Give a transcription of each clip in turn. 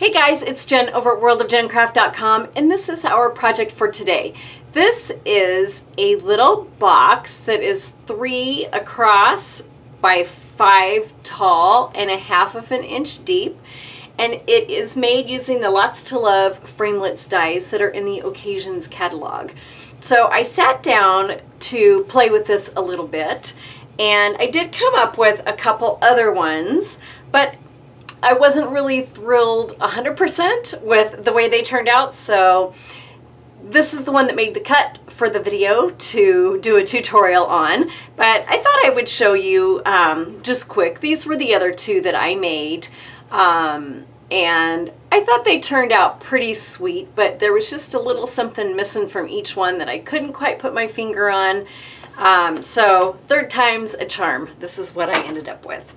Hey guys, it's Jen over at worldofjencraft.com, and this is our project for today. This is a little box that is 3 across by 5 tall and 1/2 inch deep, and it is made using the Lots to Love Framelits dies that are in the Occasions catalog. So I sat down to play with this a little bit, and I did come up with a couple other ones, but I wasn't really thrilled 100% with the way they turned out, so this is the one that made the cut for the video to do a tutorial on. But I thought I would show you just quick. These were the other two that I made, and I thought they turned out pretty sweet, but there was just a little something missing from each one that I couldn't quite put my finger on. So third time's a charm. This is what I ended up with.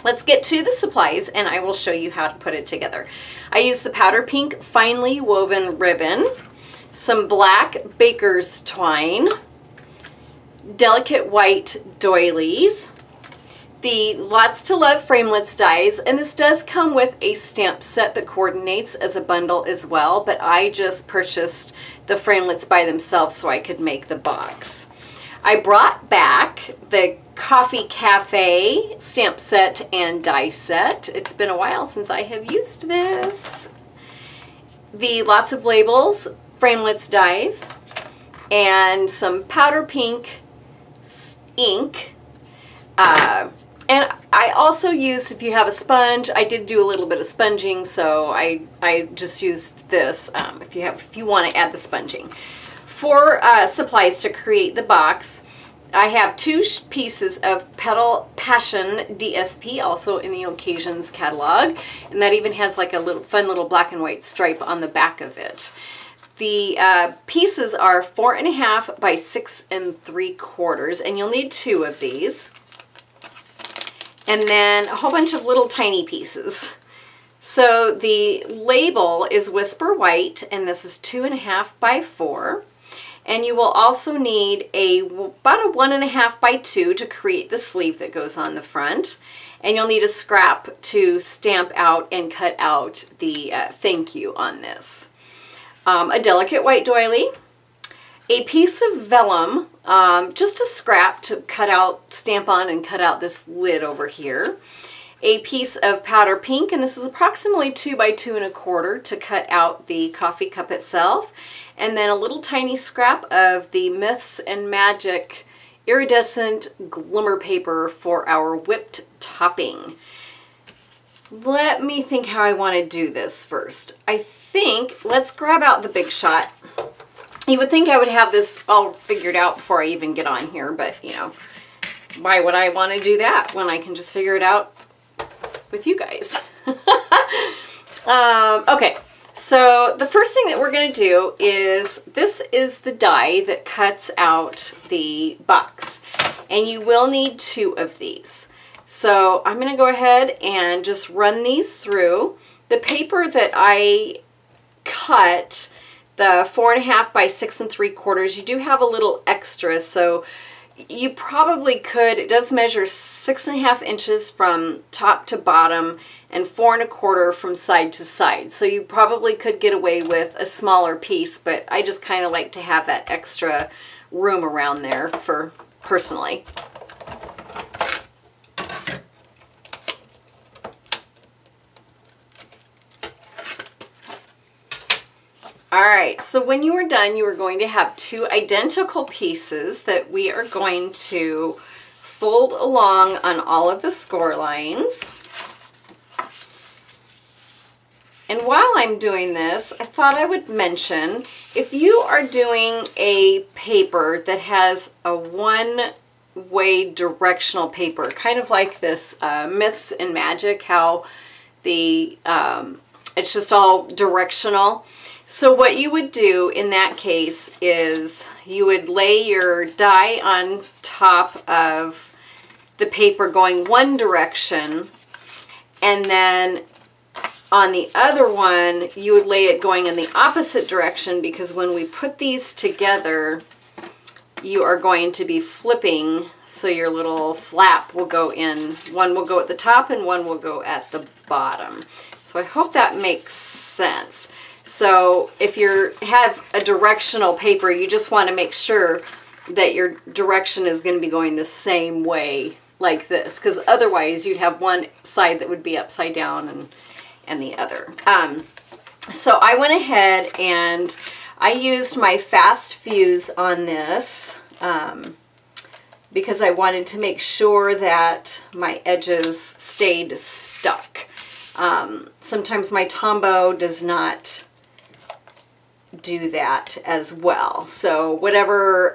Let's get to the supplies and I will show you how to put it together. I used the powder pink finely woven ribbon, some black baker's twine, delicate white doilies, the Lots to Love Framelits dies, and this does come with a stamp set that coordinates as a bundle as well, but I just purchased the framelits by themselves so I could make the box. I brought back the Coffee Cafe stamp set and die set. It's been a while since I have used this. The Lots of Labels Framelits dies, and some powder pink ink. And I also used, if you have a sponge, I did do a little bit of sponging, so I just used this if you want to add the sponging. For supplies to create the box, I have 2 pieces of Petal Passion DSP, also in the Occasions catalog, and that even has like a little fun little black and white stripe on the back of it. The pieces are 4.5 by 6 3/4, and you'll need 2 of these. And then a whole bunch of little tiny pieces. So the label is Whisper White, and this is 2.5 by 4. And you will also need about a 1.5 by 2 to create the sleeve that goes on the front. And you'll need a scrap to stamp out and cut out the thank you on this. A delicate white doily, a piece of vellum, just a scrap to cut out, stamp on and cut out this lid over here. A piece of powder pink, and this is approximately 2 by 2 1/4 to cut out the coffee cup itself. And then a little tiny scrap of the Myths and Magic iridescent glimmer paper for our whipped topping. Let me think how I want to do this first. I think, let's grab out the Big Shot. You would think I would have this all figured out before I even get on here, but you know, why would I want to do that when I can just figure it out with you guys? Okay, so the first thing that we're going to do is, this is the die that cuts out the box, and you will need 2 of these. So I'm going to go ahead and just run these through. The paper that I cut, the 4.5 by 6 3/4, you do have a little extra, so you probably could, it does measure 6.5 inches from top to bottom and 4 1/4 from side to side. So you probably could get away with a smaller piece, but I just kind of like to have that extra room around there for personally. Alright, so when you are done, you are going to have 2 identical pieces that we are going to fold along on all of the score lines. And while I'm doing this, I thought I would mention, if you are doing a paper that has a one-way directional paper, kind of like this Myths and Magic, how the it's just all directional. So what you would do in that case is you would lay your die on top of the paper going one direction, and then on the other one you would lay it going in the opposite direction, because when we put these together you are going to be flipping, so your little flap will go in. One will go at the top and one will go at the bottom. So I hope that makes sense. So if you have a directional paper, you just want to make sure that your direction is going to be going the same way like this, because otherwise you'd have one side that would be upside down and the other. So I went ahead and I used my fast fuse on this because I wanted to make sure that my edges stayed stuck. Sometimes my Tombow does not do that as well. So whatever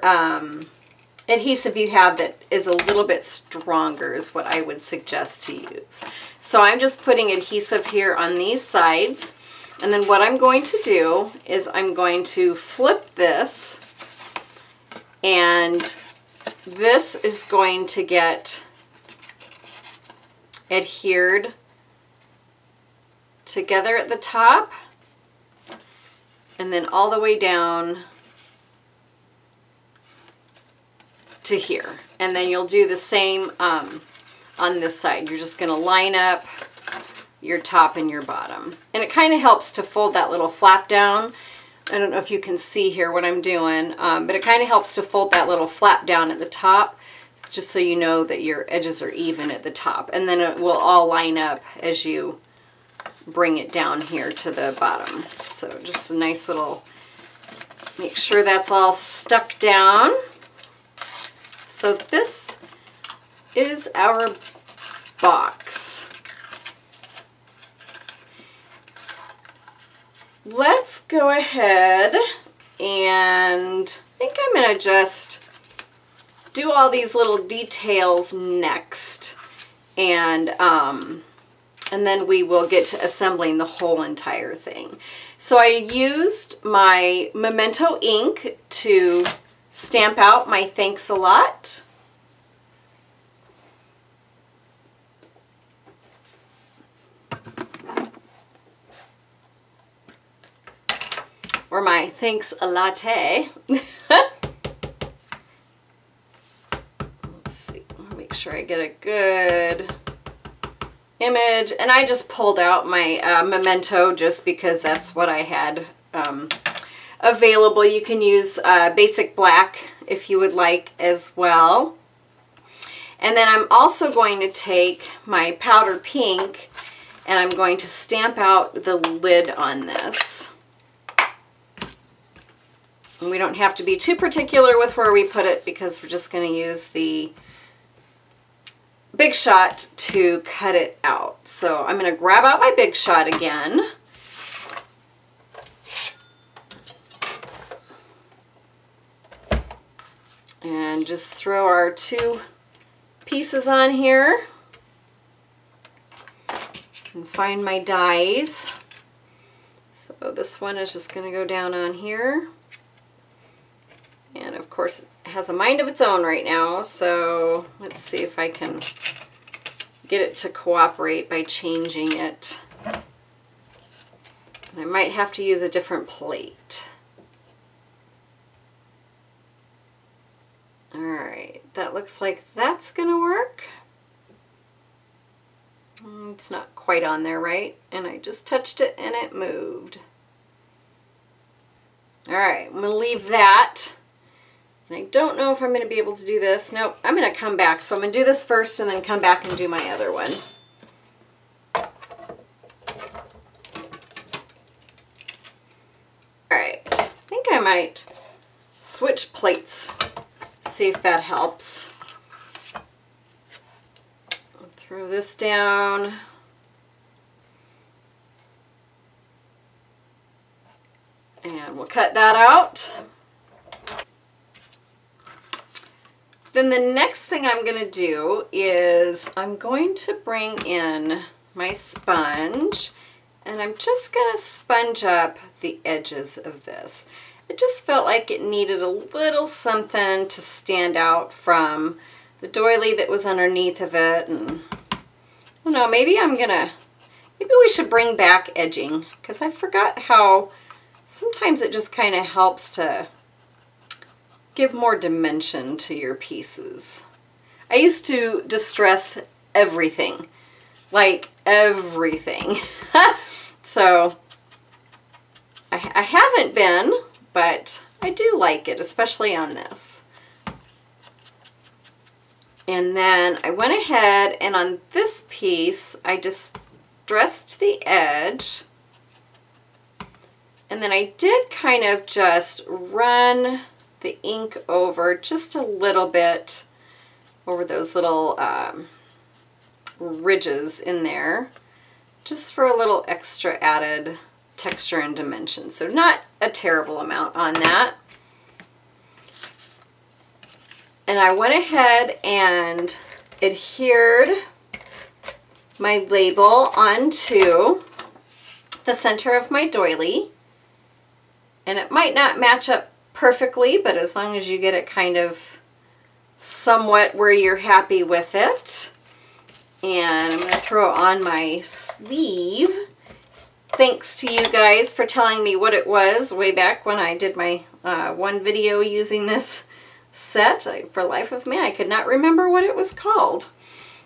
adhesive you have that is a little bit stronger is what I would suggest to use. So I'm just putting adhesive here on these sides, and then what I'm going to do is I'm going to flip this, and this is going to get adhered together at the top and then all the way down to here. And then you'll do the same on this side. You're just going to line up your top and your bottom. And it kind of helps to fold that little flap down. I don't know if you can see here what I'm doing, but it kind of helps to fold that little flap down at the top, just so you know that your edges are even at the top. And then it will all line up as you bring it down here to the bottom. So just a nice little, make sure that's all stuck down. So this is our box. Let's go ahead and I think I'm going to just do all these little details next, and then we will get to assembling the whole entire thing. So I used my Memento ink to stamp out my thanks a lot. Or my thanks a latte. Let's see, make sure I get a good image. And I just pulled out my Memento just because that's what I had available. You can use basic black if you would like as well. And then I'm also going to take my powder pink and I'm going to stamp out the lid on this. And we don't have to be too particular with where we put it because we're just going to use the Big Shot to cut it out. So I'm going to grab out my Big Shot again. And just throw our two pieces on here. And find my dies. So this one is just going to go down on here. And of course it has a mind of its own right now, so let's see if I can get it to cooperate by changing it. And I might have to use a different plate. Alright, that looks like that's gonna work. It's not quite on there, right? And I just touched it and it moved. Alright, I'm gonna leave that. And I don't know if I'm going to be able to do this. Nope, I'm going to come back. So I'm going to do this first and then come back and do my other one. Alright, I think I might switch plates. See if that helps. I'll throw this down. And we'll cut that out. Then the next thing I'm going to do is I'm going to bring in my sponge and I'm just going to sponge up the edges of this. It just felt like it needed a little something to stand out from the doily that was underneath of it. And I don't know, maybe we should bring back edging because I forgot how sometimes it just kind of helps to give more dimension to your pieces. I used to distress everything like everything. So I haven't been, but I do like it, especially on this. And then I went ahead and on this piece, I just distressed the edge. And then I did kind of just run the ink over just a little bit over those little ridges in there, just for a little extra added texture and dimension. So not a terrible amount on that. And I went ahead and adhered my label onto the center of my doily. And it might not match up perfectly, but as long as you get it kind of somewhat where you're happy with it. And I'm going to throw on my sleeve. Thanks to you guys for telling me what it was way back when I did my one video using this set. For life of me, I could not remember what it was called.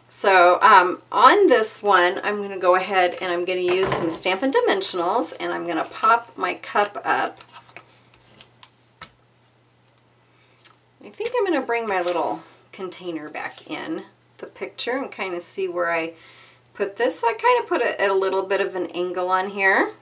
So on this one, I'm going to go ahead and I'm going to use some Stampin' Dimensionals, and I'm going to pop my cup up. I think I'm going to bring my little container back in the picture and kind of see where I put this. So I kind of put it at a little bit of an angle on here.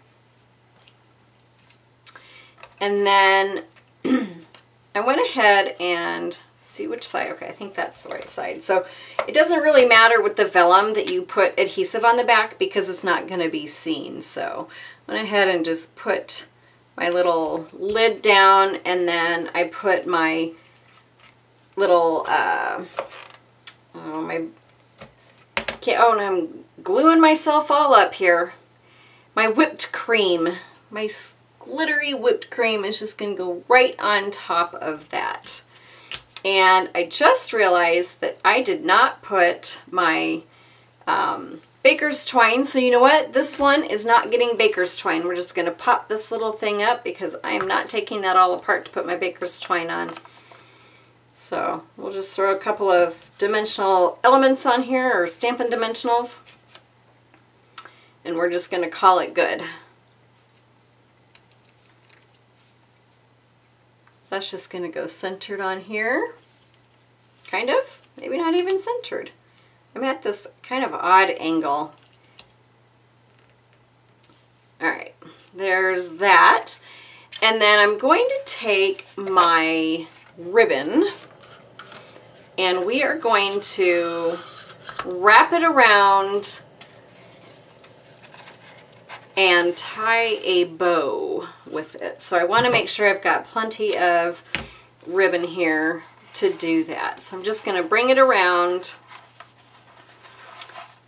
And then I went ahead and see which side. Okay, I think that's the right side. So it doesn't really matter with the vellum that you put adhesive on the back because it's not going to be seen. So I went ahead and just put my little lid down, and then I put my little and I'm gluing myself all up here. My whipped cream, my glittery whipped cream is just going to go right on top of that. And I just realized that I did not put my baker's twine. So you know what? This one is not getting baker's twine. We're just going to pop this little thing up because I am not taking that all apart to put my baker's twine on. So we'll just throw a couple of dimensional elements on here, or Stampin' Dimensionals, and we're just going to call it good. That's just going to go centered on here. Kind of. Maybe not even centered. I'm at this kind of odd angle. Alright, there's that. And then I'm going to take my ribbon and we are going to wrap it around and tie a bow with it. So I want to make sure I've got plenty of ribbon here to do that. So I'm just going to bring it around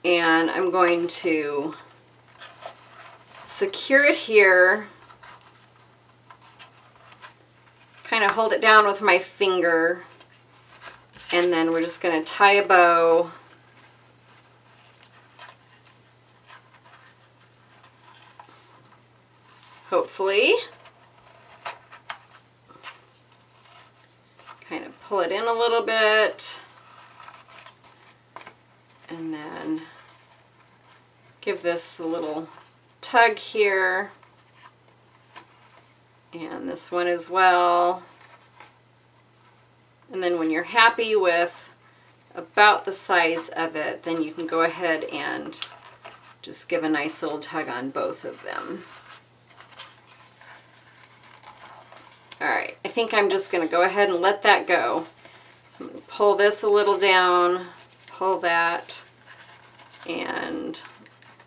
and I'm going to secure it here, kind of hold it down with my finger, and then we're just going to tie a bow. Hopefully. Kind of pull it in a little bit. And then give this a little tug here. And this one as well. And then when you're happy with about the size of it, then you can go ahead and just give a nice little tug on both of them. Alright, I think I'm just going to go ahead and let that go. So I'm going to pull this a little down, pull that, and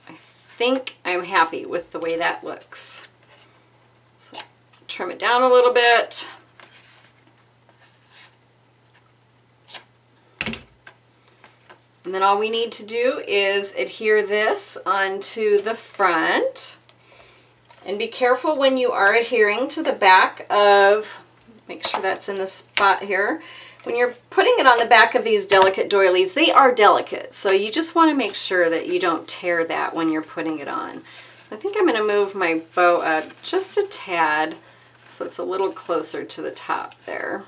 I think I'm happy with the way that looks. So trim it down a little bit. And then all we need to do is adhere this onto the front. And be careful when you are adhering to the back of, make sure that's in the spot here. When you're putting it on the back of these delicate doilies, they are delicate. So you just want to make sure that you don't tear that when you're putting it on. I think I'm going to move my bow up just a tad so it's a little closer to the top there.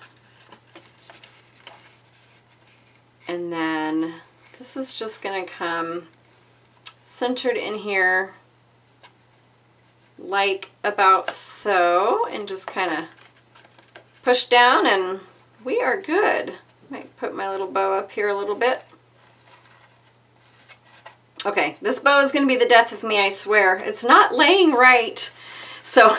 And then this is just going to come centered in here like about so, and just kind of push down and we are good. Might put my little bow up here a little bit. Okay, this bow is going to be the death of me, I swear. It's not laying right. So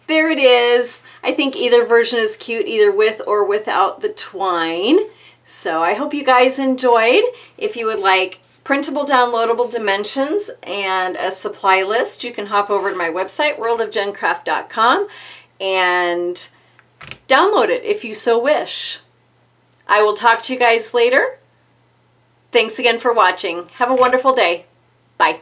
there it is. I think either version is cute, either with or without the twine. So I hope you guys enjoyed. If you would like printable downloadable dimensions and a supply list, you can hop over to my website, worldofjencraft.com, and download it if you so wish. I will talk to you guys later. Thanks again for watching. Have a wonderful day. Bye.